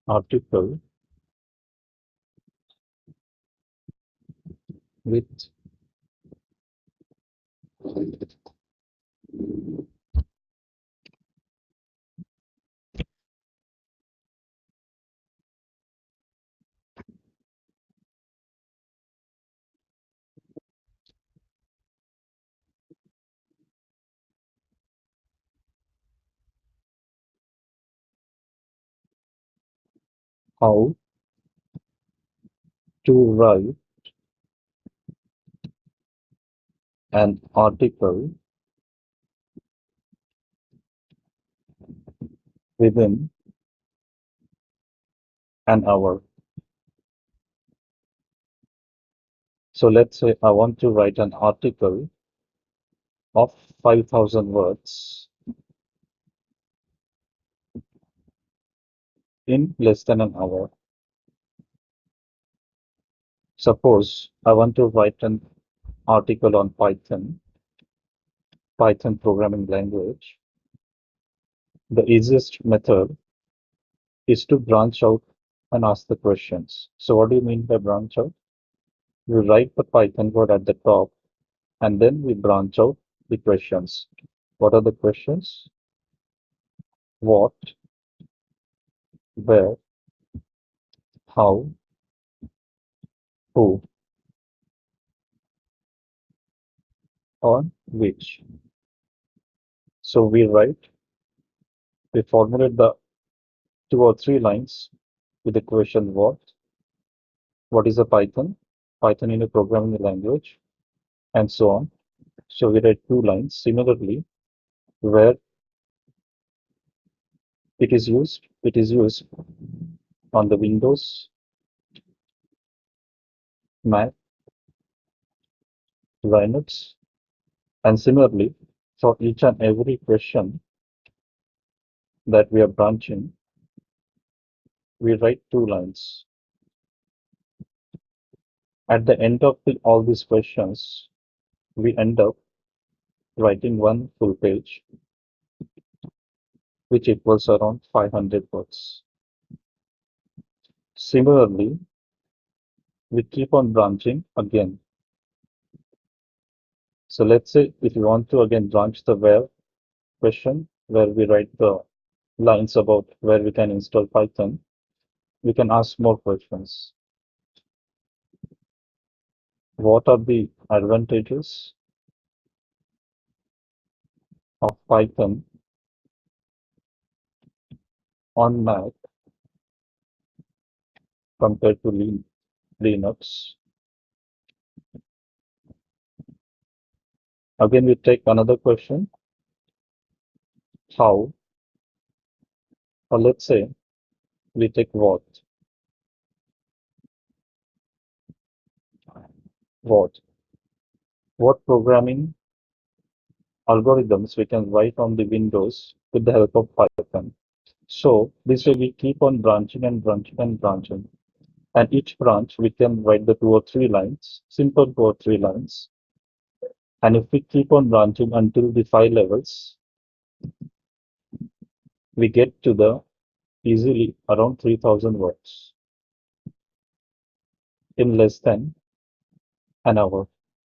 article with how to write an article within an hour. So let's say I want to write an article of 5,000 words in less than an hour. Suppose I want to write an article on Python programming language. The easiest method is to branch out and ask the questions. So what do you mean by branch out? We write the Python code at the top and then we branch out the questions. What are the questions? What, where, how, who, on which. So we formulate the 2 or 3 lines with the question what is a Python in a programming language, and so on. So we write 2 lines. Similarly, where it is used on the Windows, Mac, Linux, and similarly for each and every question that we are branching, we write 2 lines. At the end of all these questions, we end up writing one full page, which equals around 500 words. Similarly, we keep on branching again. So let's say if you want to again branch the where question, where we write the lines about where we can install Python, we can ask more questions. What are the advantages of Python on Mac compared to Linux? Again, we take another question, how, or let's say we take what, what programming algorithms we can write on the Windows with the help of Python. So this way we keep on branching and branching and branching. And each branch we can write the 2 or 3 lines, simple 2 or 3 lines. And if we keep on branching until the 5 levels, we get to the easily around 3,000 words in less than an hour.